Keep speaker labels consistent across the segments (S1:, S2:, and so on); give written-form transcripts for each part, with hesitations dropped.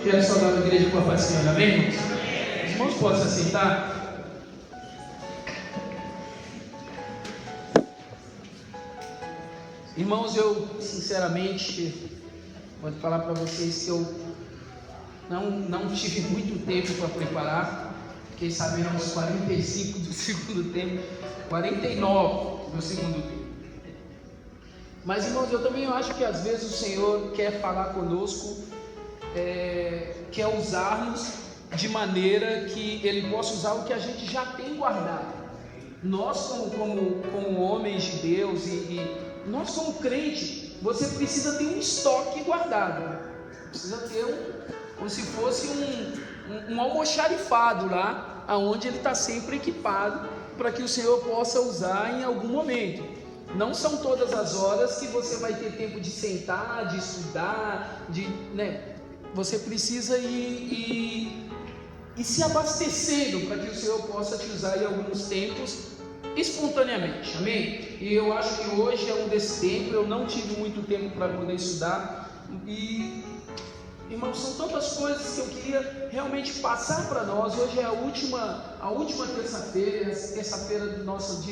S1: Quero saudar a igreja com a paz do Senhor, amém, irmãos? Os irmãos podem se assentar. Irmãos, eu sinceramente vou falar para vocês que eu não tive muito tempo para preparar. Fiquei sabendo aos 45 do segundo tempo, 49 do segundo tempo. Mas, irmãos, eu também acho que às vezes o Senhor quer falar conosco, quer usar-nos de maneira que Ele possa usar o que a gente já tem guardado. Nós como homens de Deus e nós como crente, você precisa ter um estoque guardado. Precisa ter como se fosse um almoxarifado lá, aonde ele está sempre equipado para que o Senhor possa usar em algum momento. Não são todas as horas que você vai ter tempo de sentar, de estudar, Você precisa ir se abastecendo para que o Senhor possa te usar em alguns tempos espontaneamente, amém? E eu acho que hoje é um desses tempos. Eu não tive muito tempo para poder estudar e, irmãos, são tantas coisas que eu queria realmente passar para nós. Hoje é a última terça-feira nossa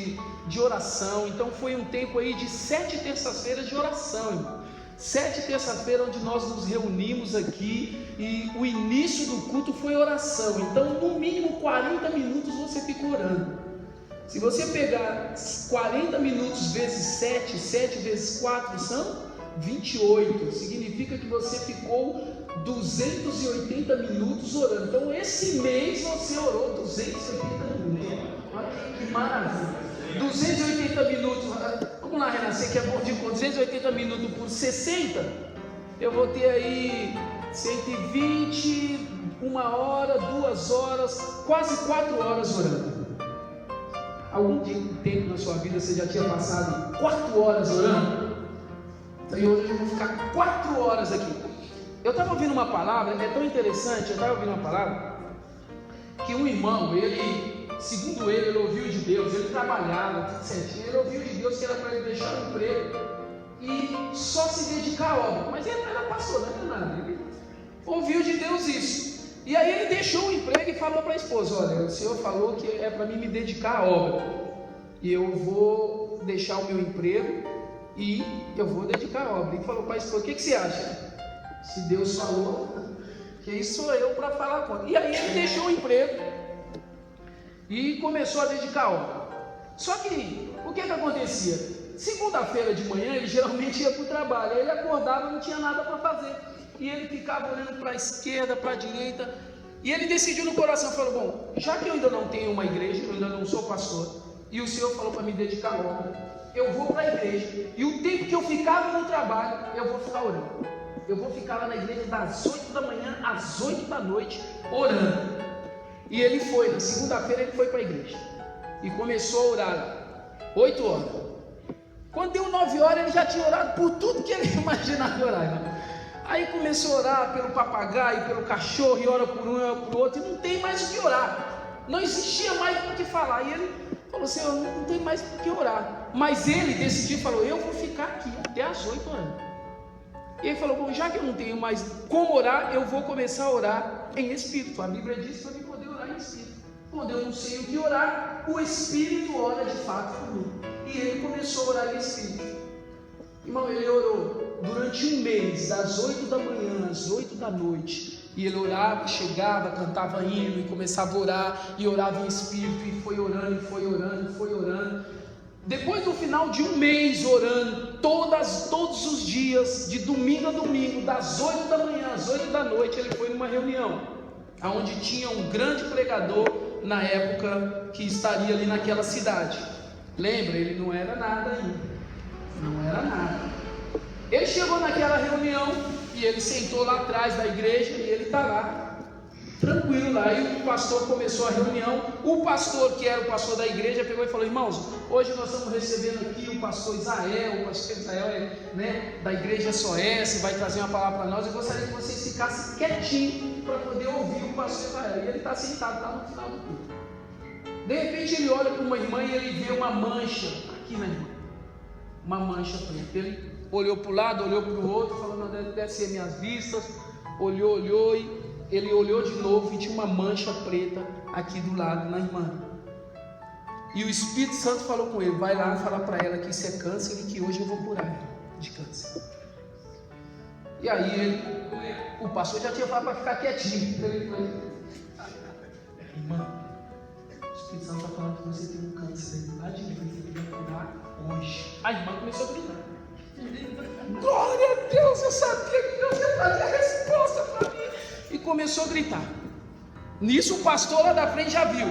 S1: de oração. Então foi um tempo aí de 7 terças-feiras de oração, irmão. 7 terça-feira onde nós nos reunimos aqui e o início do culto foi oração. Então no mínimo 40 minutos você ficou orando. Se você pegar 40 minutos vezes 7 vezes 4 são 28. Significa que você ficou 280 minutos orando. Então esse mês você orou 280 minutos. Olha que maravilha. 280 minutos. Vamos lá, Renan, você que é bom de conta. 280 minutos por 60, eu vou ter aí 120, 1 hora, 2 horas, quase 4 horas orando. Algum tempo na sua vida você já tinha passado 4 horas orando? Então hoje eu vou ficar 4 horas aqui. Eu estava ouvindo uma palavra, é tão interessante, eu estava ouvindo uma palavra, que um irmão, segundo ele ouviu de Deus, ele trabalhava, tudo certinho, ele ouviu de Deus que era para ele deixar o emprego e só se dedicar à obra. Mas ele não era pastor, não era nada, ele ouviu de Deus isso. E aí ele deixou o emprego e falou para a esposa: olha, o Senhor falou que é para mim me dedicar à obra, e eu vou deixar o meu emprego e eu vou dedicar à obra. E falou para a esposa: o que você acha? Se Deus falou, quem sou eu para falar contra? E aí ele deixou o emprego e começou a dedicar a obra. Só que o que acontecia? Segunda-feira de manhã ele geralmente ia para o trabalho. Aí ele acordava, não tinha nada para fazer, e ele ficava olhando para a esquerda, para a direita. E ele decidiu no coração, falou: bom, já que eu ainda não tenho uma igreja, eu ainda não sou pastor, e o Senhor falou para me dedicar a obra, eu vou para a igreja, e o tempo que eu ficava no trabalho, eu vou ficar orando. Eu vou ficar lá na igreja das 8 da manhã às 8 da noite orando. E ele foi, na segunda-feira ele foi para a igreja e começou a orar 8 horas. Quando deu 9 horas ele já tinha orado por tudo que ele imaginava orar, irmão. Aí começou a orar pelo papagaio, pelo cachorro, e ora por um, ora por outro, e não tem mais o que orar. Não existia mais o que falar. E ele falou: Senhor, não tem mais o que orar. Mas ele decidiu, falou: eu vou ficar aqui até às 8 horas. E ele falou: bom, já que eu não tenho mais como orar, eu vou começar a orar em espírito. A Bíblia diz para mim poder orar em espírito. Quando eu não sei o que orar, o Espírito ora de fato por mim. E ele começou a orar em espírito. Irmão, ele orou durante um mês, das 8 da manhã às 8 da noite. E ele orava, chegava, cantava hino e começava a orar, e orava em espírito, e foi orando, e foi orando, e foi orando. Depois, no final de um mês orando, todos os dias, de domingo a domingo, das 8 da manhã às 8 da noite, ele foi numa reunião, onde tinha um grande pregador, na época, que estaria ali naquela cidade. Lembra, ele não era nada ainda, não era nada. Ele chegou naquela reunião, e ele sentou lá atrás da igreja, e ele está lá, tranquilo lá. E o pastor começou a reunião. O pastor, que era o pastor da igreja, pegou e falou: irmãos, hoje nós estamos recebendo aqui o pastor Israel. O pastor Israel é, da igreja SOS, vai trazer uma palavra para nós. Eu gostaria que vocês ficassem quietinhos para poder ouvir o pastor Israel. E ele está sentado lá no final do culto. De repente ele olha para uma irmã e ele vê uma mancha aqui na irmã, uma mancha preta. Ele olhou para o lado, olhou para o outro, falou: não, deve ser minhas vistas. Olhou e ele olhou de novo e tinha uma mancha preta aqui do lado na irmã. E o Espírito Santo falou com ele: vai lá falar para ela que isso é câncer e que hoje eu vou curar ela de câncer. E aí o pastor já tinha falado para ficar quietinho. Então ele falou: irmã, o Espírito Santo está falando que você tem um câncer lá de dentro, ele vai curar hoje. A irmã começou a gritar: glória a Deus, eu sabia que Deus ia trazer a resposta para mim. E começou a gritar. Nisso o pastor lá da frente já viu.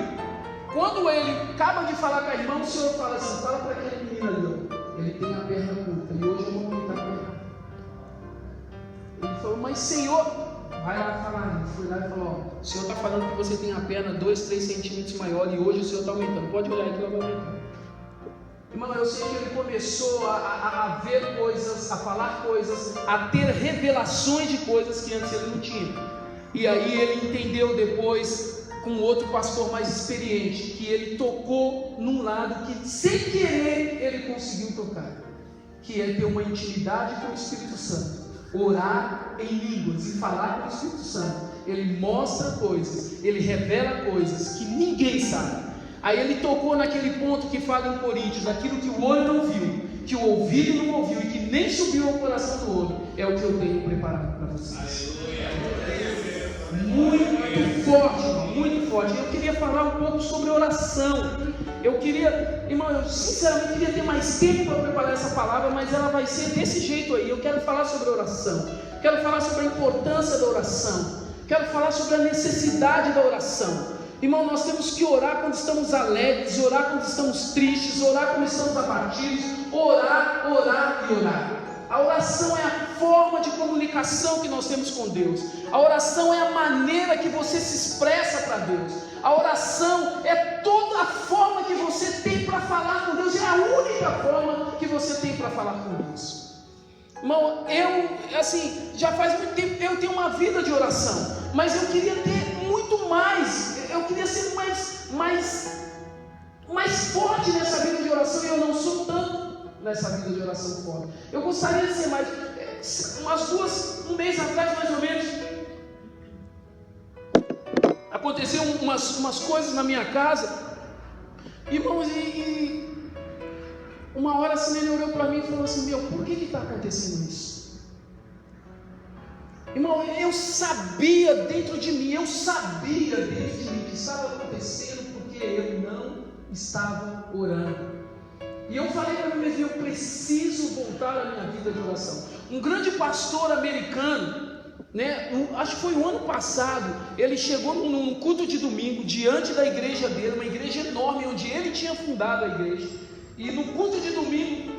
S1: Quando ele acaba de falar com a irmã, o Senhor fala assim: fala para aquele menino ali, ó, ele tem a perna curta e hoje eu vou aumentar a perna. Ele falou: mas Senhor, vai lá falar. Ele foi lá e falou: ó, o Senhor está falando que você tem a perna 2, 3 centímetros maior e hoje o Senhor está aumentando. Pode olhar aqui, ela vai aumentar. Irmão, eu sei que ele começou a ver coisas, a falar coisas, a ter revelações de coisas que antes ele não tinha. E aí ele entendeu depois, com outro pastor mais experiente, que ele tocou num lado que sem querer ele conseguiu tocar, que é ter uma intimidade com o Espírito Santo, orar em línguas e falar com o Espírito Santo. Ele mostra coisas, ele revela coisas que ninguém sabe. Aí ele tocou naquele ponto que fala em Coríntios: daquilo que o olho não viu, que o ouvido não ouviu e que nem subiu ao coração do homem, é o que eu tenho preparado para vocês. Muito forte, irmão, muito forte. Eu queria falar um pouco sobre oração. Eu queria, irmão, eu sinceramente queria ter mais tempo para preparar essa palavra, mas ela vai ser desse jeito aí. Eu quero falar sobre oração, quero falar sobre a importância da oração, quero falar sobre a necessidade da oração. Irmão, nós temos que orar quando estamos alegres, orar quando estamos tristes, orar quando estamos abatidos, orar e orar. A oração é a forma de comunicação que nós temos com Deus. A oração é a maneira que você se expressa para Deus. A oração é toda a forma que você tem para falar com Deus. É a única forma que você tem para falar com Deus. Irmão, já faz muito tempo que eu tenho uma vida de oração, mas eu queria ter muito mais. Eu queria ser mais forte nessa vida de oração, e eu não sou tanto nessa vida de oração forte. Eu gostaria de ser mais. Um mês atrás, mais ou menos, aconteceu umas coisas na minha casa, irmãos, e uma hora assim ele olhou para mim e falou assim: por que está acontecendo isso? Irmão, eu sabia dentro de mim que estava acontecendo porque eu não estava orando. E eu falei para mim mesmo: eu preciso voltar à minha vida de oração. Um grande pastor americano, acho que foi o ano passado, ele chegou num culto de domingo, diante da igreja dele, uma igreja enorme, onde ele tinha fundado a igreja. E no culto de domingo,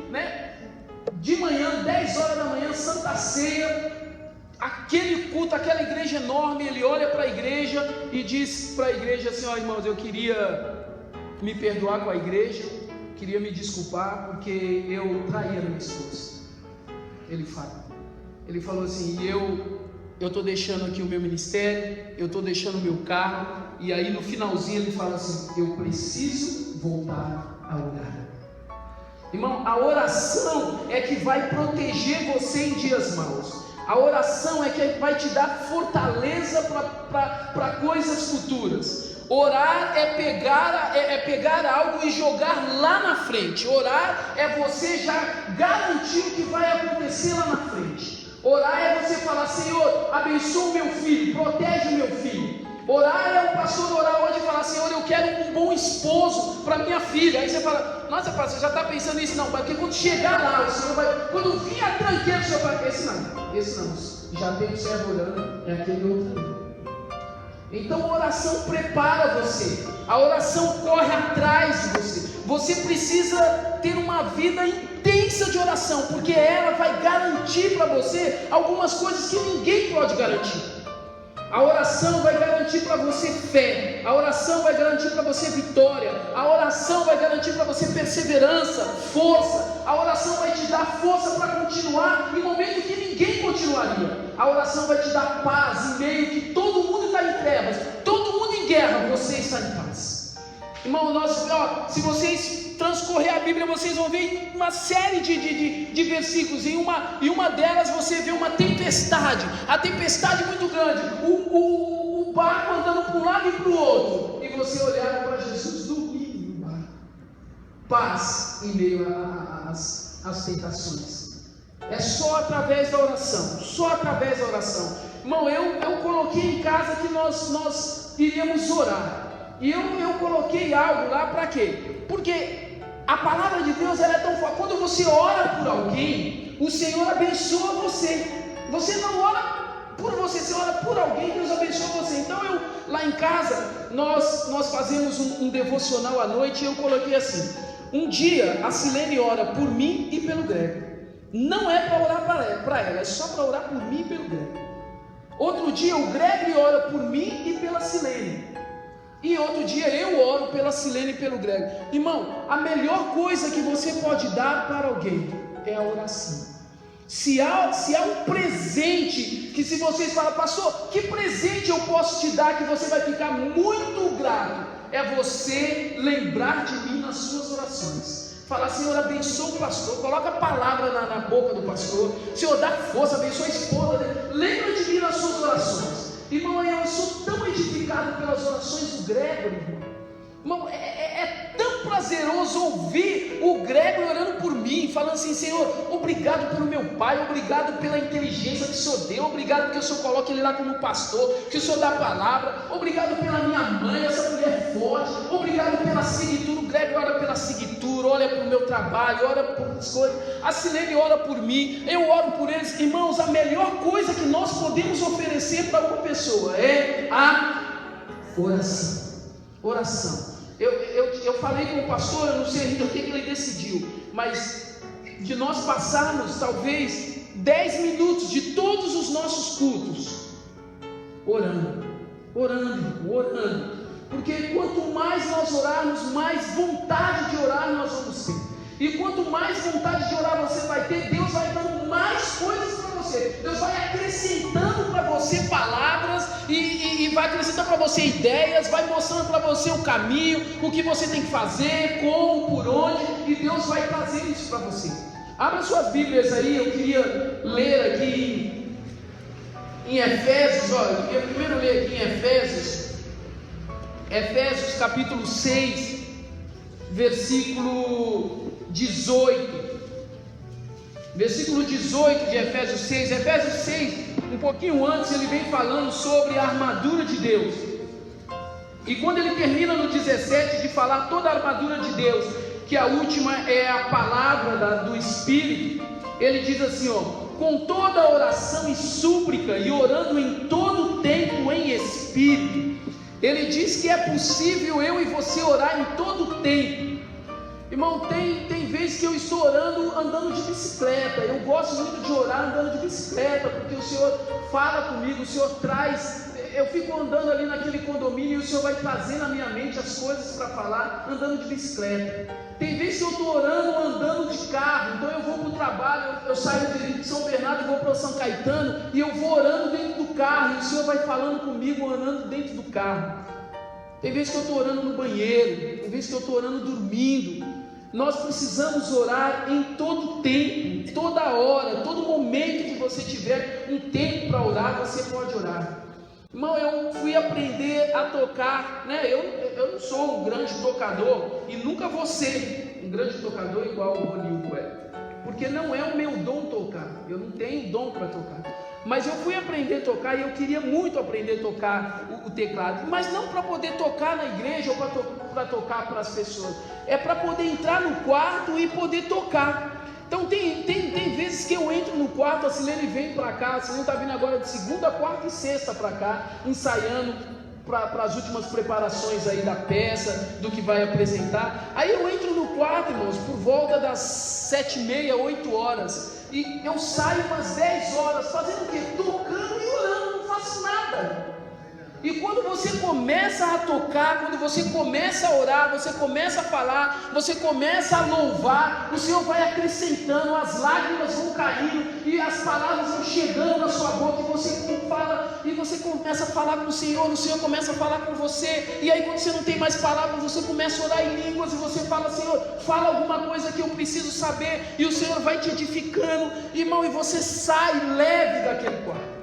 S1: de manhã, 10 horas da manhã, Santa Ceia, aquele culto, aquela igreja enorme, ele olha para a igreja e diz para a igreja assim: ó, irmãos, eu queria me perdoar com a igreja, queria me desculpar porque eu traí a minha esposa. Ele falou assim: eu estou deixando aqui o meu ministério, eu estou deixando o meu carro. E aí no finalzinho ele fala assim: eu preciso voltar a orar. Irmão, a oração é que vai proteger você em dias maus. A oração é que vai te dar fortaleza para coisas futuras. Orar é pegar algo e jogar lá na frente. Orar é você já garantir o que vai acontecer lá na frente. Orar é você falar: Senhor, abençoa o meu filho, protege o meu filho. Orar é o pastor orar hoje e falar: Senhor, eu quero um bom esposo para minha filha. Aí você fala: nossa, pastor, já está pensando nisso? Não, porque quando chegar lá, o Senhor vai, quando vir a tranqueira, o Senhor vai: esse não, já tem o servo orando, é aquele outro ali. Então a oração prepara você, a oração corre atrás de você. Você precisa ter uma vida intensa de oração, porque ela vai garantir para você algumas coisas que ninguém pode garantir. A oração vai garantir para você fé, a oração vai garantir para você vitória, a oração vai garantir para você perseverança, força, a oração vai te dar força para continuar em momento que ninguém continuaria, a oração vai te dar paz em meio que todo mundo está em trevas, todo mundo em guerra, você está em paz. Irmão, se vocês transcorrer a Bíblia, vocês vão ver uma série de versículos, em uma delas você vê uma tempestade, a tempestade muito grande, o barco andando para um lado e para o outro, e você olhava para Jesus dormindo no barco, paz em meio às tentações. É só através da oração, só através da oração. Irmão, eu coloquei em casa que nós iríamos orar, e eu coloquei algo lá para quê? Porque a palavra de Deus ela é tão forte. Quando você ora por alguém, o Senhor abençoa você. Você não ora por você, você ora por alguém, Deus abençoa você. Então lá em casa, nós fazemos um devocional à noite, e eu coloquei assim: um dia a Silene ora por mim e pelo Grego. Não é para orar para ela, é só para orar por mim e pelo Grego. Outro dia o Grego ora por mim e pela Silene. E outro dia eu oro pela Silene e pelo Grego. Irmão, a melhor coisa que você pode dar para alguém é a oração. Se há um presente que, se vocês falam, pastor, que presente eu posso te dar que você vai ficar muito grato, é você lembrar de mim nas suas orações. Falar: Senhor, abençoa o pastor, coloca a palavra na boca do pastor, Senhor, dá força, abençoa a esposa dele, lembra de mim nas suas orações. Irmão, eu sou tão edificado pelas orações do Grego, irmão, é tão prazeroso ouvir o Grego orando por mim, falando assim: Senhor, obrigado pelo meu pai, obrigado pela inteligência que o Senhor deu, obrigado porque o Senhor coloca ele lá como pastor, que o Senhor dá a palavra, obrigado pela minha mãe, essa mulher forte, obrigado pela Signature. O Grego ora pela Signature, olha para o meu trabalho, ora por as coisas, a Silene ora por mim, eu oro por eles. Irmãos, a melhor coisa que nós podemos oferecer para uma pessoa é a oração. Eu falei com o pastor, eu não sei ainda o que ele decidiu, mas de nós passarmos talvez 10 minutos de todos os nossos cultos orando, porque quanto mais nós orarmos, mais vontade de orar nós vamos ter, e quanto mais vontade de orar você vai ter, Deus vai dando mais coisas para você, Deus vai acrescentando para você palavras, e vai acrescentando para você ideias, vai mostrando para você o caminho, o que você tem que fazer, como, por onde, e Deus vai trazer isso para você. Abra suas Bíblias aí, eu queria ler aqui em Efésios, eu queria primeiro ler aqui em Efésios capítulo 6, versículo 18. Versículo 18 de Efésios 6. Efésios 6, um pouquinho antes, ele vem falando sobre a armadura de Deus. E quando ele termina no 17 de falar toda a armadura de Deus, que a última é a palavra do Espírito, ele diz assim, com toda oração e súplica, e orando em todo tempo em Espírito. Ele diz que é possível eu e você orar em todo tempo. Irmão, tem vezes que eu estou orando andando de bicicleta. Eu gosto muito de orar andando de bicicleta, porque o Senhor fala comigo, o Senhor traz. Eu fico andando ali naquele condomínio e o Senhor vai trazer na minha mente as coisas para falar andando de bicicleta. Tem vezes que eu estou orando andando de carro. Então eu vou para o trabalho, eu saio de São Bernardo e vou para São Caetano, e eu vou orando dentro do carro, e o Senhor vai falando comigo andando dentro do carro. Tem vezes que eu estou orando no banheiro, tem vezes que eu estou orando dormindo. Nós precisamos orar em todo tempo, toda hora, todo momento que você tiver um tempo para orar, você pode orar. Irmão, eu fui aprender a tocar, né? Eu não sou um grande tocador, e nunca vou ser um grande tocador igual o Ronildo é, porque não é o meu dom tocar, eu não tenho dom para tocar. Mas eu fui aprender a tocar, e eu queria muito aprender a tocar o teclado, mas não para poder tocar na igreja ou para tocar para as pessoas, é para poder entrar no quarto e poder tocar. Então tem vezes que eu entro no quarto, a Silene vem para cá, a Silene está vindo agora de segunda, quarta e sexta para cá, ensaiando para as últimas preparações aí da peça, do que vai apresentar. Aí eu entro no quarto, irmãos, por volta das 7h30, 8 horas, e eu saio umas 10 horas, fazendo o quê? Tocando e orando, não faço faço nada. E quando você começa a tocar, quando você começa a orar, você começa a falar, você começa a louvar, o Senhor vai acrescentando, as lágrimas vão caindo e as palavras vão chegando na sua boca, e você fala, e você começa a falar com o Senhor começa a falar com você, e aí quando você não tem mais palavras, você começa a orar em línguas, e você fala: Senhor, fala alguma coisa que eu preciso saber, e o Senhor vai te edificando, irmão, e você sai leve daquele quarto.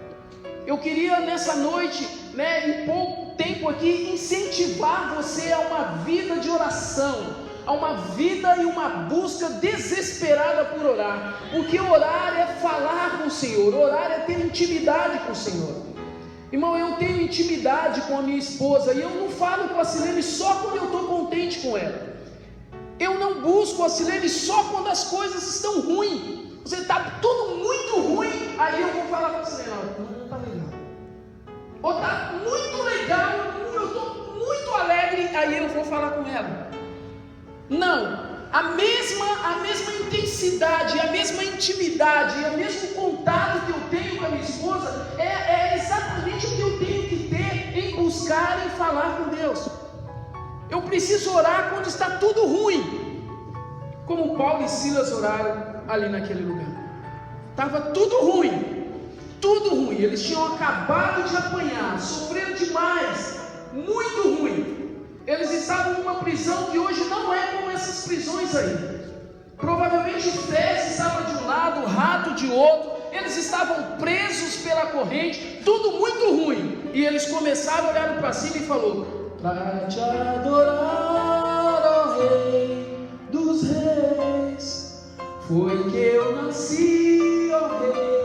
S1: Eu queria nessa noite, em pouco tempo aqui, incentivar você a uma vida de oração, a uma vida e uma busca desesperada por orar, porque orar é falar com o Senhor, orar é ter intimidade com o Senhor. Irmão, eu tenho intimidade com a minha esposa, e eu não falo com a Silene só quando eu estou contente com ela. Eu não busco a Silene só quando as coisas estão ruins. Você está tudo muito ruim, aí eu vou falar com a Silene: não está legal. Ou está muito legal, eu estou muito alegre, aí eu vou falar com ela. Não, a mesma intensidade, a mesma intimidade, o mesmo contato que eu tenho com a minha esposa é exatamente o que eu tenho que ter em buscar e falar com Deus. Eu preciso orar quando está tudo ruim, como Paulo e Silas oraram ali naquele lugar. Estava tudo ruim. Tudo ruim, eles tinham acabado de apanhar, sofreram demais, muito ruim. Eles estavam numa prisão que hoje não é como essas prisões aí. Provavelmente Fez estava de um lado, o rato de outro. Eles estavam presos pela corrente, tudo muito ruim. E eles começaram a olhar para cima e falou: para te adorar, ó Rei dos Reis, foi que eu nasci, ó Rei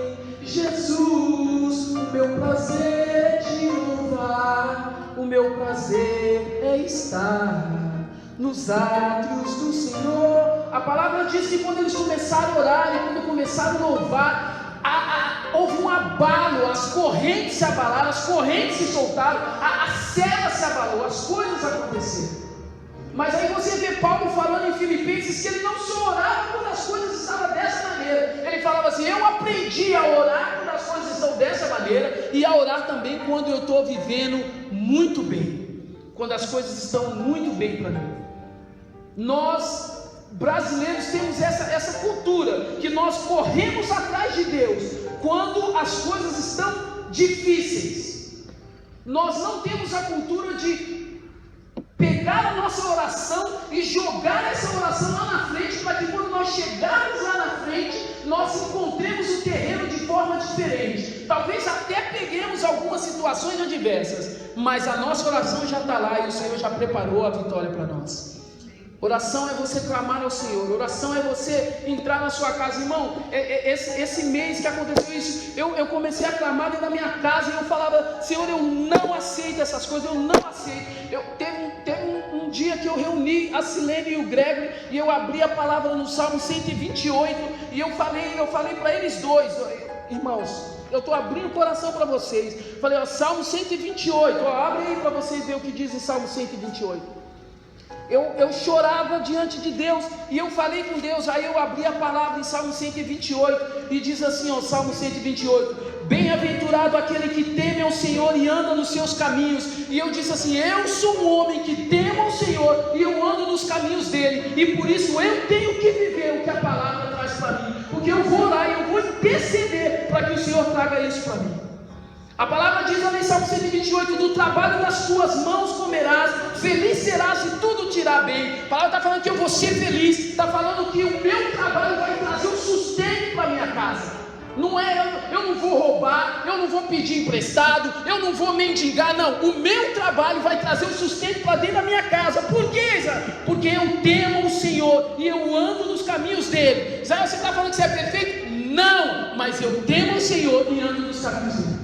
S1: Jesus, o meu prazer é te louvar, o meu prazer é estar nos átrios do Senhor. A palavra diz que quando eles começaram a orar e quando começaram a louvar, houve um abalo, as correntes se abalaram, as correntes se soltaram, a cela se abalou, as coisas aconteceram. Mas aí você vê Paulo falando em Filipenses que ele não só orava quando as coisas estavam dessa maneira. Ele falava assim: eu aprendi a orar quando as coisas estão dessa maneira, e a orar também quando eu estou vivendo muito bem, quando as coisas estão muito bem para mim. Nós brasileiros temos essa cultura, que nós corremos atrás de Deus quando as coisas estão difíceis. Nós não temos a cultura de pegar a nossa oração e jogar essa oração lá na frente, para que quando nós chegarmos lá na frente, nós encontremos o terreno de forma diferente. Talvez até peguemos algumas situações adversas, mas a nossa oração já está lá e o Senhor já preparou a vitória para nós. Oração é você clamar ao Senhor, oração é você entrar na sua casa. Irmão, esse mês que aconteceu isso, eu comecei a clamar dentro da minha casa, e eu falava: Senhor, eu não aceito essas coisas, eu não aceito. Teve um dia que eu reuni a Silene e o Gregory, e eu abri a palavra no Salmo 128, e eu falei para eles dois: irmãos, eu estou abrindo o coração para vocês. Falei: Salmo 128, abre aí para vocês verem o que diz em Salmo 128. Eu chorava diante de Deus, e eu falei com Deus. Aí eu abri a palavra em Salmo 128, e diz assim, Salmo 128: bem-aventurado aquele que teme ao Senhor e anda nos seus caminhos. E eu disse assim: eu sou um homem que temo ao Senhor, e eu ando nos caminhos dele, e por isso eu tenho que viver o que a palavra traz para mim, porque eu vou lá e eu vou interceder para que o Senhor traga isso para mim. A palavra diz lá em Salmo 128: do trabalho das tuas mãos comerás, feliz serás se tudo te irá bem. A palavra está falando que eu vou ser feliz, está falando que o meu trabalho vai trazer um sustento para a minha casa. Não é, eu não vou roubar, eu não vou pedir emprestado, eu não vou mendigar, não. O meu trabalho vai trazer um sustento para dentro da minha casa. Por quê, Zé? Porque eu temo o Senhor e eu ando nos caminhos dele. Zé, você está falando que você é perfeito? Não, mas eu temo o Senhor e ando nos caminhos dele.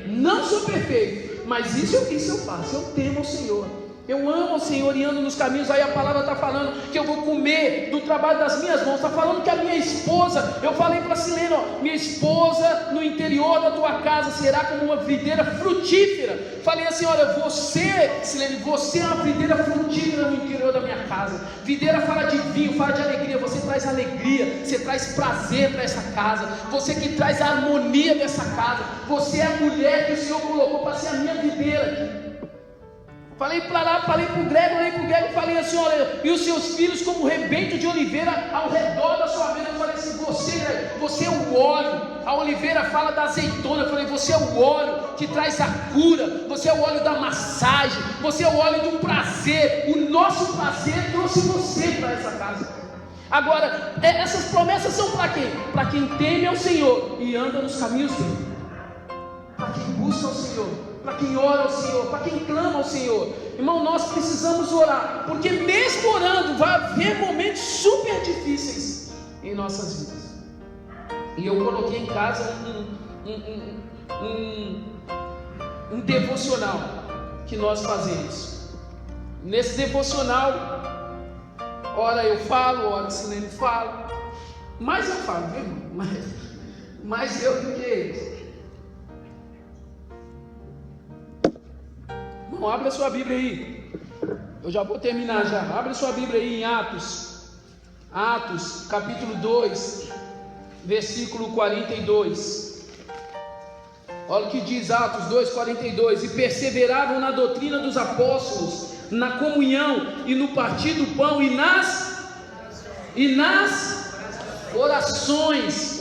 S1: Não sou perfeito, mas isso eu faço. Eu temo o Senhor Eu amo o Senhor e ando nos caminhos. Aí a palavra está falando que eu vou comer do trabalho das minhas mãos. Está falando que a minha esposa, eu falei para a Silene, minha esposa no interior da tua casa será como uma videira frutífera. Falei assim, olha, você, Silene, você é uma videira frutífera no interior da minha casa. Videira fala de vinho, fala de alegria. Você traz alegria, você traz prazer para essa casa. Você que traz a harmonia dessa casa. Você é a mulher que o Senhor colocou para ser a minha videira aqui. Falei para lá, falei para o Grego, falei assim, olha, e os seus filhos como rebento de oliveira ao redor da sua vida. Eu falei assim, você é o óleo. A oliveira fala da azeitona. Eu falei, você é o óleo que traz a cura, você é o óleo da massagem, você é o óleo do prazer. O nosso prazer trouxe você para essa casa. Agora, essas promessas são para quem? Para quem teme ao Senhor e anda nos caminhos dele, para quem busca o Senhor, para quem ora ao Senhor, para quem clama ao Senhor. Irmão, nós precisamos orar, porque mesmo orando vai haver momentos super difíceis em nossas vidas. E eu coloquei em casa um devocional que nós fazemos. Nesse devocional, ora eu falo, ora a Silene fala, mais eu falo, viu, irmão? Mais eu do que eles. Bom, abra sua Bíblia aí. Eu já vou terminar já. Abra sua Bíblia aí em Atos, capítulo 2, versículo 42. Olha o que diz Atos 2, 42. E perseveravam na doutrina dos apóstolos, na comunhão e no partir do pão e nas orações.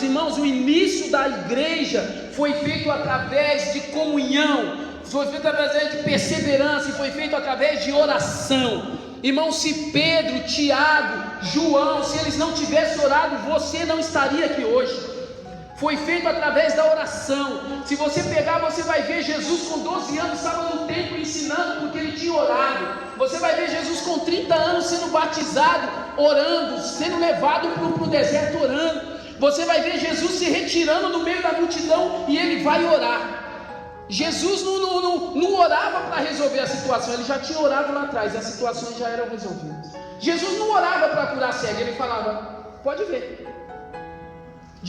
S1: Irmãos, o início da igreja foi feito através de comunhão, foi feito através de perseverança e foi feito através de oração. Irmão, se Pedro, Tiago, João, se eles não tivessem orado, você não estaria aqui hoje. Foi feito através da oração. Se você pegar, você vai ver Jesus com 12 anos estava no templo ensinando porque ele tinha orado. Você vai ver Jesus com 30 anos sendo batizado, orando, sendo levado para o deserto orando. Você vai ver Jesus se retirando no meio da multidão e ele vai orar. Jesus não orava para resolver a situação, ele já tinha orado lá atrás, as situações já eram resolvidas. Jesus não orava para curar cego, ele falava, pode ver.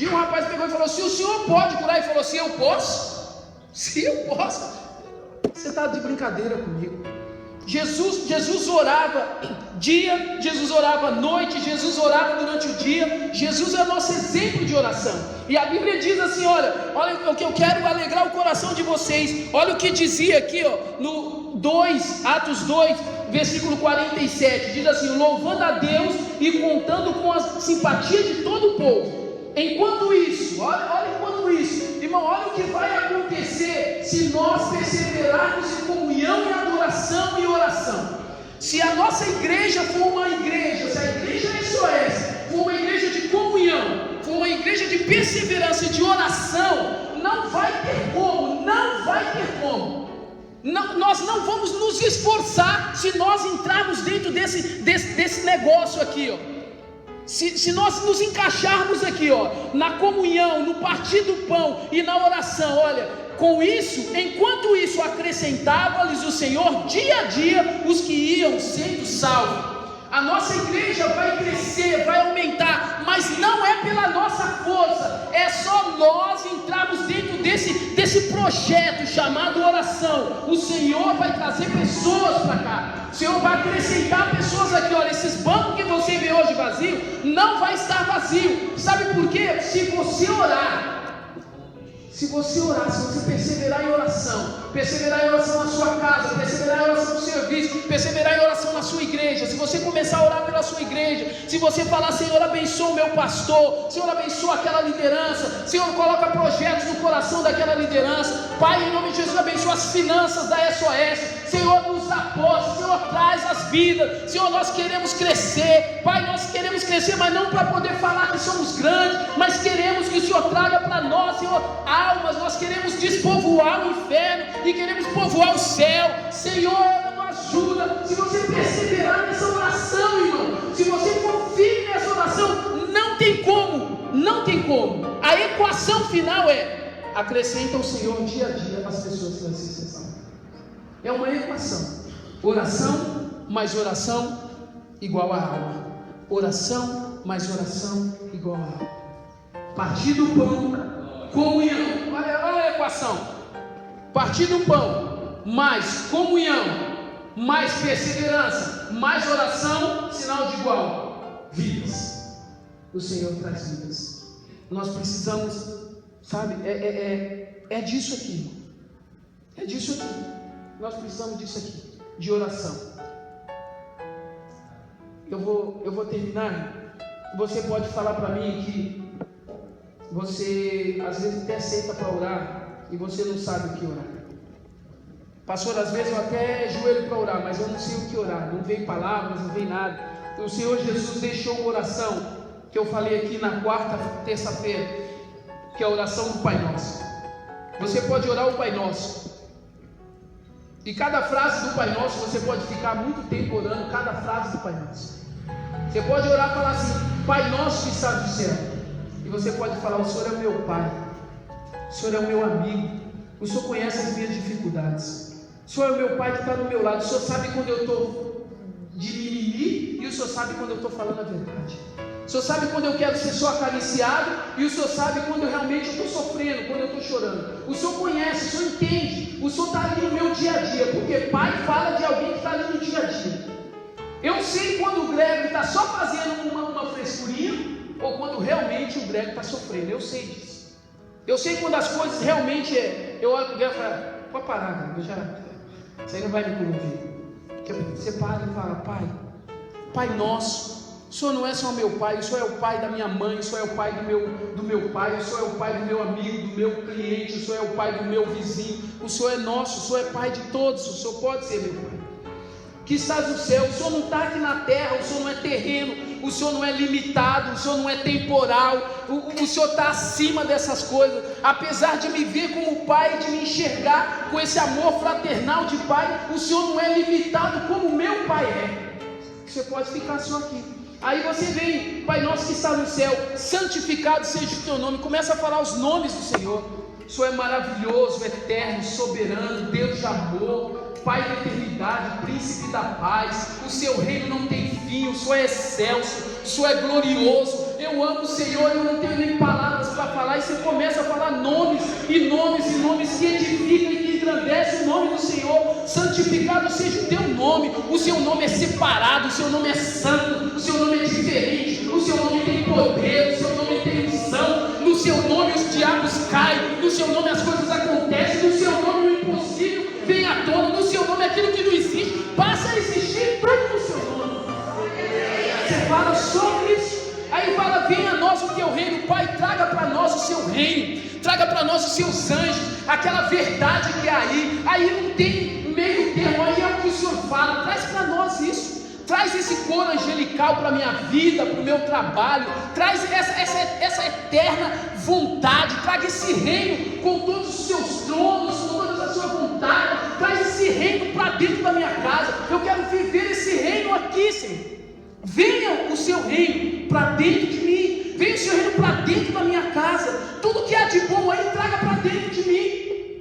S1: Um rapaz pegou e falou, se o senhor pode curar, ele falou, se eu posso, você está de brincadeira comigo. Jesus orava dia, Jesus orava noite, Jesus orava durante o dia. Jesus é o nosso exemplo de oração. E a Bíblia diz assim, olha o que eu quero alegrar o coração de vocês. Olha o que dizia aqui, no Atos 2, versículo 47, diz assim, louvando a Deus e contando com a simpatia de todo o povo. Enquanto isso, irmão, olha o que vai acontecer se nós perseverarmos em comunhão e adoração e oração. Se a nossa igreja for uma igreja, se a igreja SOS for uma igreja de comunhão, for uma igreja de perseverança e de oração, não vai ter como. Nós não vamos nos esforçar se nós entrarmos dentro desse negócio aqui, ó. Se nós nos encaixarmos aqui, ó, na comunhão, no partir do pão e na oração, olha, com isso, enquanto isso acrescentava-lhes o Senhor dia a dia os que iam sendo salvos. A nossa igreja vai crescer, vai aumentar, mas não é pela nossa força, é só nós entrarmos dentro desse projeto chamado oração. O Senhor vai trazer pessoas para cá, o Senhor vai acrescentar pessoas aqui. Olha, esses bancos que você vê hoje vazio, não vai estar vazio. Sabe por quê? Se você orar, se você perseverar em oração na sua casa, perseverar em oração no serviço, perseverar em oração na sua igreja, se você começar a orar pela sua igreja, se você falar, Senhor, abençoa o meu pastor, Senhor, abençoa aquela liderança, Senhor, coloca projetos no coração daquela liderança, Pai, em nome de Jesus, abençoa as finanças da SOS, Senhor, nos dá posse, Senhor, traz as vidas, Senhor, nós queremos crescer, Pai, nós queremos crescer, mas não para poder falar que somos grandes, mas queremos que o Senhor traga para nós, Senhor, almas, nós queremos despovoar o inferno e queremos povoar o céu. Senhor, nos ajuda. Se você perseverar nessa oração, irmão, se você for firme nessa oração, não tem como. A equação final é: acrescenta o Senhor dia a dia as pessoas que necessitam. É uma equação. Oração mais oração igual a alma. Oração mais oração igual a alma. Partir do pão, comunhão. Olha a equação. Partir do pão mais comunhão, mais perseverança, mais oração, sinal de igual. Vidas. O Senhor traz vidas. Nós precisamos, sabe, é disso aqui. É disso aqui. Nós precisamos disso aqui. De oração. Eu vou terminar. Você pode falar para mim que você às vezes até aceita para orar e você não sabe o que orar. Pastor, às vezes eu até joelho para orar, mas eu não sei o que orar. Não vem palavras, não vem nada. O Senhor Jesus deixou uma oração que eu falei aqui na terça-feira, que é a oração do Pai Nosso. Você pode orar o Pai Nosso. E cada frase do Pai Nosso, você pode ficar muito tempo orando cada frase do Pai Nosso. Você pode orar e falar assim: Pai Nosso que está no céu. E você pode falar: o Senhor é o meu Pai, o Senhor é o meu amigo, o Senhor conhece as minhas dificuldades, o Senhor é o meu Pai que está do meu lado, o Senhor sabe quando eu estou de mimimi e o Senhor sabe quando eu estou falando a verdade. O Senhor sabe quando eu quero ser só acariciado e o Senhor sabe quando eu realmente estou sofrendo, quando eu estou chorando. O Senhor conhece, o Senhor entende, o Senhor está ali no meu dia a dia, porque Pai fala de alguém que está ali no dia a dia. Eu sei quando o Greg está só fazendo uma frescurinha ou quando realmente o Greg está sofrendo. Eu sei disso. Eu sei quando as coisas realmente eu olho para o Greg e falo: pode parar, Greg, você aí não vai me comover. Você para e fala: Pai Nosso. O Senhor não é só meu Pai, o Senhor é o Pai da minha mãe, o Senhor é o Pai do meu pai, o Senhor é o Pai do meu amigo, do meu cliente, o Senhor é o Pai do meu vizinho, o Senhor é nosso, o Senhor é Pai de todos, o Senhor pode ser meu Pai. Que estás no céu, o Senhor não está aqui na terra, o Senhor não é terreno, o Senhor não é limitado, o Senhor não é temporal, o Senhor está acima dessas coisas. Apesar de me ver como Pai, de me enxergar com esse amor fraternal de Pai, o Senhor não é limitado como meu Pai é. Você pode ficar só aqui. Aí você vem: Pai Nosso que está no céu, santificado seja o teu nome. Começa a falar os nomes do Senhor. O Senhor é maravilhoso, eterno, soberano, Deus de amor, Pai da eternidade, príncipe da paz. O seu reino não tem fim, o Senhor é excelso, o Senhor é glorioso. Eu amo o Senhor, eu não tenho nem palavras para falar. E você começa a falar nomes e nomes e nomes que edificam e que engrandecem o nome do Senhor. Santificado seja o teu nome. O seu nome é separado, o seu nome é santo, o seu nome é diferente, o seu nome tem poder, o seu nome tem unção. No seu nome os diabos caem, no seu nome as coisas acontecem, no seu nome o impossível vem à tona, no seu nome aquilo que não existe passa a existir, tudo no seu nome. Você fala sobre isso. Aí fala: venha a nós o teu reino. Pai, traga para nós o seu reino, traga para nós os seus anjos, aquela verdade que é aí não tem meio termo, aí é o que o Senhor fala. Traz para nós isso, traz esse coro angelical para a minha vida, para o meu trabalho, traz essa eterna vontade, traga esse reino com todos os seus tronos, com toda a sua vontade, traz esse reino para dentro da minha casa. Eu quero viver esse reino aqui, Senhor. Venha o seu reino para dentro de mim, venha o seu reino para dentro da minha casa, tudo que há de bom aí traga para dentro de mim.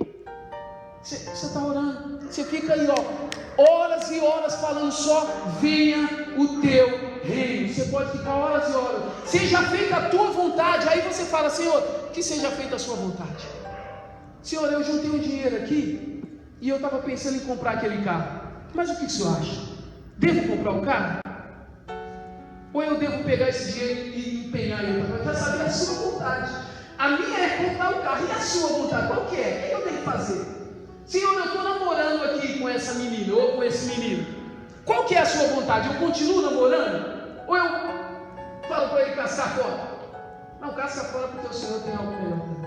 S1: Você está orando, você fica aí horas e horas falando só: venha o teu reino. Você pode ficar horas e horas: seja feita a tua vontade. Aí você fala: Senhor, que seja feita a sua vontade. Senhor, eu juntei um dinheiro aqui e eu estava pensando em comprar aquele carro, mas o que o senhor acha? Devo comprar o carro? Ou eu devo pegar esse dinheiro e empenhar em outra coisa? Para saber a sua vontade. A minha é comprar o carro, e a sua vontade qual que é? O que eu tenho que fazer? Senhor, eu estou namorando aqui com essa menina ou com esse menino, qual que é a sua vontade? Eu continuo namorando? Ou eu falo para ele cascar fora? Não, casca fora porque o Senhor tem algo melhor.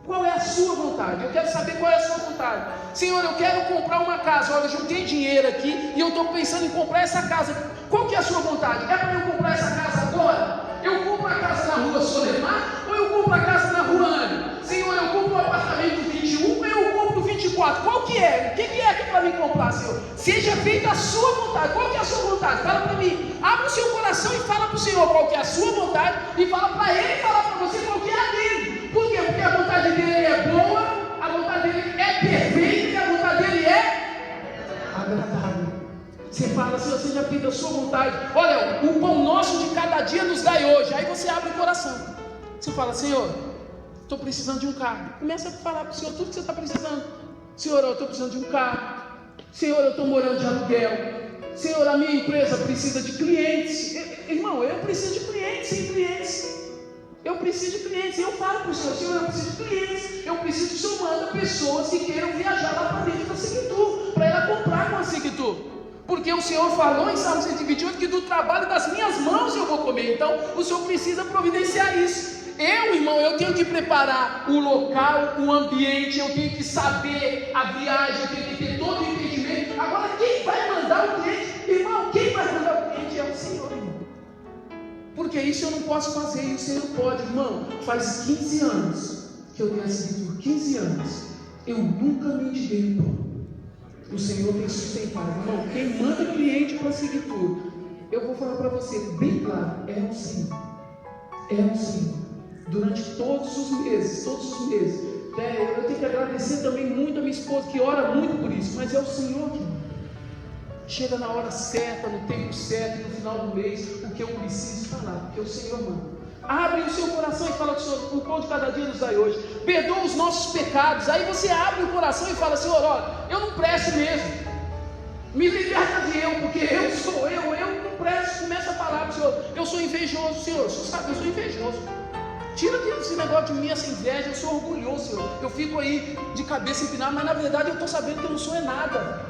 S1: Qual é a sua vontade? Eu quero saber qual é a sua vontade. Senhor, eu quero comprar uma casa. Olha, eu juntei dinheiro aqui e eu estou pensando em comprar essa casa. Qual que é a sua vontade? É para eu comprar essa casa agora? Eu compro a casa na rua Solemar ou eu compro a casa na rua Ana? Senhor, eu compro o apartamento 21 ou eu compro 24? Qual que é? O que é para mim comprar, Senhor? Seja feita a sua vontade. Qual que é a sua vontade? Fala para mim. Abre o seu coração e fala para o Senhor qual que é a sua vontade, e fala para Ele falar para você qual que é a dele. Por quê? Porque a vontade dele é boa, a vontade dele é perfeita e a vontade dele é agradável. dentro da sua vontade. Olha, o pão nosso de cada dia nos dai hoje. Aí você abre o coração. Você fala: Senhor, estou precisando de um carro. Começa a falar para o Senhor tudo que você está precisando. Senhor, eu estou precisando de um carro. Senhor, eu estou morando de aluguel. Senhor, a minha empresa precisa de clientes. Irmão, eu preciso de clientes, sem clientes. Eu preciso de clientes. E eu falo para o Senhor: Senhor, eu preciso de clientes. Eu preciso que o Senhor manda pessoas que queiram viajar lá para dentro da Sigtur, para ela comprar com a Sigtur. Porque o Senhor falou em Salmo 128 que do trabalho das minhas mãos eu vou comer. Então o Senhor precisa providenciar isso. Eu tenho que preparar o local, o ambiente, eu tenho que saber a viagem, eu tenho que ter todo o entendimento. Agora, quem vai mandar o cliente? Irmão, quem vai mandar o cliente é o Senhor, irmão. Porque isso eu não posso fazer e o Senhor pode. Irmão, faz 15 anos que eu tenho a Sigtur, 15 anos. Eu nunca me endiguei no pão. O Senhor tem sustentado. Irmão, quem manda cliente para a Sigtur, eu vou falar para você bem claro, é o Senhor. É o Senhor. Durante todos os meses, eu tenho que agradecer também muito a minha esposa, que ora muito por isso, mas é o Senhor que manda. Chega na hora certa, no tempo certo, e no final do mês, o que eu preciso falar, porque o Senhor manda. Abre o seu coração e fala: Senhor, o pão de cada dia nos dai hoje. Perdoa os nossos pecados. Aí você abre o coração e fala: Senhor, olha, eu não presto mesmo. Me liberta de eu, porque eu não presto. Começa a falar para o Senhor: eu sou invejoso, Senhor. O Senhor sabe que eu sou invejoso. Tira esse negócio de mim, essa inveja. Eu sou orgulhoso, Senhor. Eu fico aí de cabeça empinada, mas na verdade eu estou sabendo que eu não sou nada.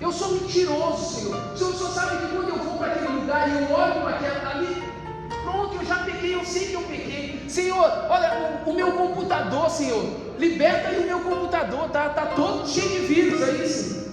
S1: Eu sou mentiroso, Senhor. O Senhor só sabe que quando eu vou para aquele lugar e eu olho para aquela ali, pronto, eu já pequei, eu sei que eu pequei. Senhor, olha, o meu computador, Senhor, liberta aí o meu computador, tá todo cheio de vírus aí, Senhor.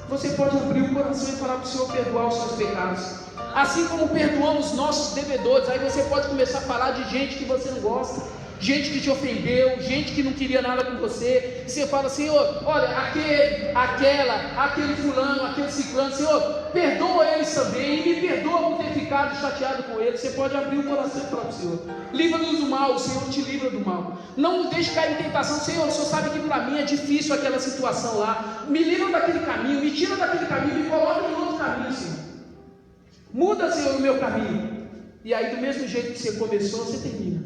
S1: Você pode abrir o coração e falar para o Senhor perdoar os seus pecados. Assim como perdoamos nossos devedores. Aí você pode começar a falar de gente que você não gosta, gente que te ofendeu, gente que não queria nada com você. E você fala: Senhor, olha, aquele fulano, aquele ciclano, Senhor, perdoa eles também, e me perdoa por ter ficado chateado com eles. Você pode abrir o coração e falar para o Senhor: livra-nos do mal, o Senhor te livra do mal. Não nos deixe cair em tentação. Senhor, o Senhor sabe que para mim é difícil aquela situação lá. Me livra daquele caminho, me tira daquele caminho, me coloca em outro caminho, Senhor. Muda, Senhor, o meu caminho. E aí, do mesmo jeito que você começou, você termina.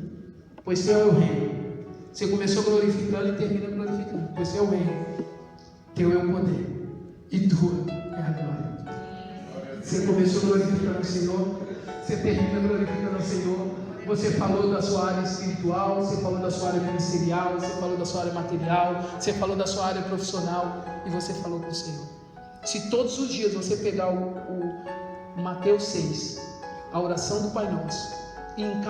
S1: Pois Teu é o reino. Você começou glorificando e termina glorificando. Pois Teu é o reino. Teu é o poder. E Tua é a glória. Você começou glorificando o Senhor. Você termina glorificando o Senhor. Você falou da sua área espiritual. Você falou da sua área ministerial. Você falou da sua área material. Você falou da sua área profissional. E você falou com o Senhor. Se todos os dias você pegar o Mateus 6, a oração do Pai Nosso, e em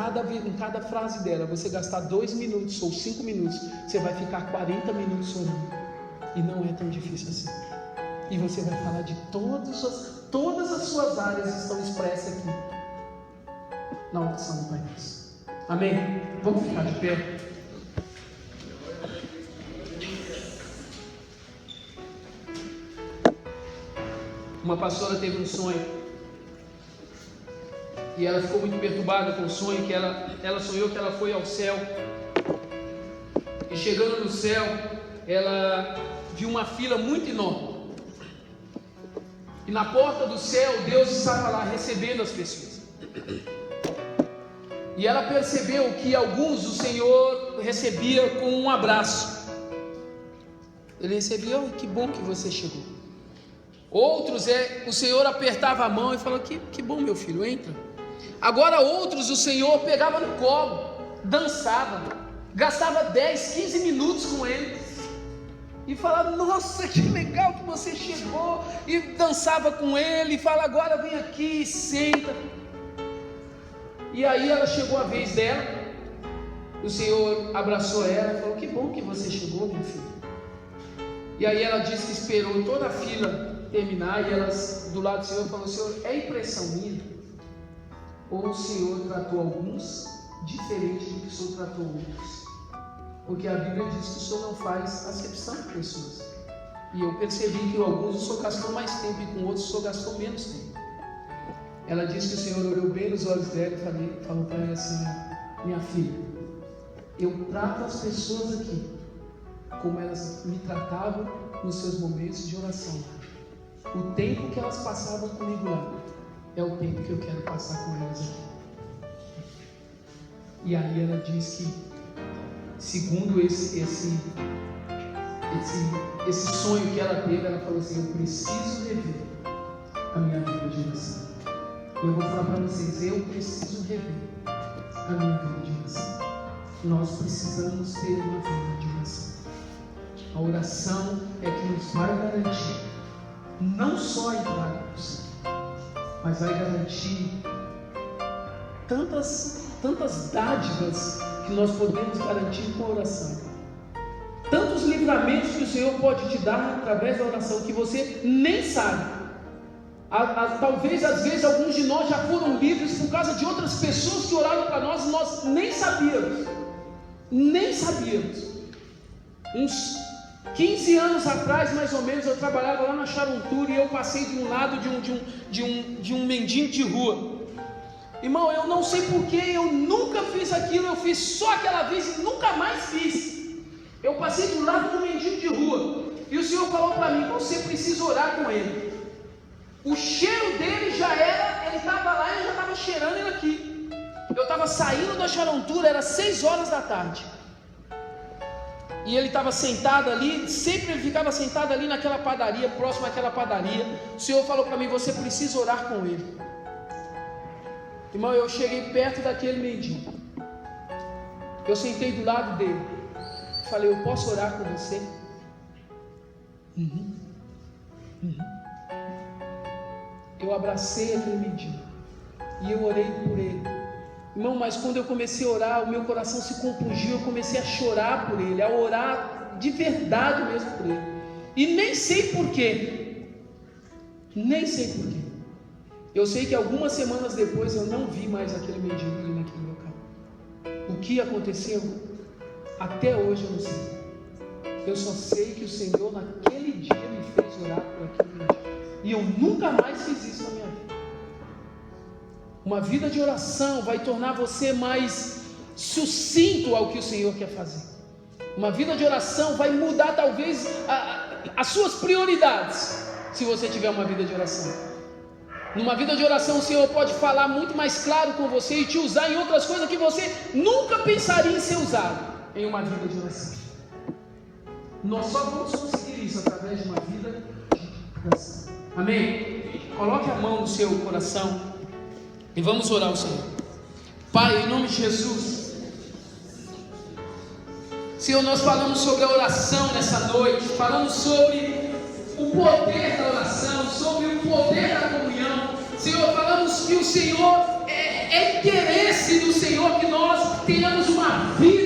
S1: cada frase dela você gastar 2 minutos ou 5 minutos, você vai ficar 40 minutos orando. E não é tão difícil assim. E você vai falar de todas as suas áreas estão expressas aqui na oração do Pai Nosso. Amém? Vamos ficar de pé. Uma pastora teve um sonho e ela ficou muito perturbada com o sonho, que ela sonhou que ela foi ao céu, e chegando no céu, ela viu uma fila muito enorme, e na porta do céu, Deus estava lá recebendo as pessoas, e ela percebeu que alguns o Senhor recebia com um abraço. Ele recebia: oh, que bom que você chegou. Outros o Senhor apertava a mão e falou: que bom, meu filho, entra. Agora outros o Senhor pegava no colo, dançava, gastava 10, 15 minutos com ele e falava: nossa, que legal que você chegou, e dançava com ele e fala: agora vem aqui, senta. E aí ela chegou a vez dela, o Senhor abraçou ela e falou: que bom que você chegou, minha filha. E aí ela disse que esperou toda a fila terminar, e elas do lado do Senhor falou: Senhor, é impressão minha? Ou o Senhor tratou alguns diferente do que o Senhor tratou outros? Porque a Bíblia diz que o Senhor não faz acepção de pessoas. E eu percebi que alguns o Senhor gastou mais tempo e com outros o Senhor gastou menos tempo. Ela disse que o Senhor olhou bem nos olhos dela e falou para ela assim: minha filha, eu trato as pessoas aqui como elas me tratavam nos seus momentos de oração. o tempo que elas passavam comigo lá é o tempo que eu quero passar com elas aqui. E aí ela diz que, segundo esse sonho que ela teve, ela falou assim: eu preciso rever a minha vida de oração. E eu vou falar para vocês, eu preciso rever a minha vida de oração. Nós precisamos ter uma vida de oração. A oração é que nos vai garantir não só a entrada no céu, mas vai garantir tantas dádivas que nós podemos garantir com a oração. Tantos livramentos que o Senhor pode te dar através da oração que você nem sabe. Talvez às vezes alguns de nós já foram livres por causa de outras pessoas que oraram para nós e nós nem sabíamos. Uns 15 anos atrás, mais ou menos, eu trabalhava lá na Charontura e eu passei de um lado de um mendigo de rua. Irmão, eu não sei porque eu nunca fiz aquilo, eu fiz só aquela vez e nunca mais fiz. Eu passei do lado do mendigo de rua e o Senhor falou para mim: você precisa orar com ele. O cheiro dele já era, ele estava lá e eu já estava cheirando ele aqui. Eu estava saindo da Charontura, era 6 horas da tarde. E ele estava sentado ali, sempre ele ficava sentado ali naquela padaria, próximo àquela padaria. O Senhor falou para mim: você precisa orar com ele. Irmão, eu cheguei perto daquele mendigo. Eu sentei do lado dele. Falei: eu posso orar com você? Eu abracei aquele mendigo e eu orei por ele. Irmão, mas quando eu comecei a orar, o meu coração se compungiu, eu comecei a chorar por ele, a orar de verdade mesmo por ele. E nem sei porquê. Eu sei que algumas semanas depois eu não vi mais aquele mendigo ali naquele local. O que aconteceu? Até hoje eu não sei. Eu só sei que o Senhor naquele dia me fez orar por aquele mendigo. E eu nunca mais fiz isso na minha vida. Uma vida de oração vai tornar você mais sucinto ao que o Senhor quer fazer. Uma vida de oração vai mudar talvez as suas prioridades, se você tiver uma vida de oração. Numa vida de oração o Senhor pode falar muito mais claro com você e te usar em outras coisas que você nunca pensaria em ser usado em uma vida de oração. Nós só vamos conseguir isso através de uma vida de oração. Amém? Coloque a mão no seu coração e vamos orar ao Senhor. Pai, em nome de Jesus, Senhor, nós falamos sobre a oração nessa noite, falamos sobre o poder da oração, sobre o poder da comunhão. Senhor, falamos que o Senhor é interesse do Senhor que nós tenhamos uma vida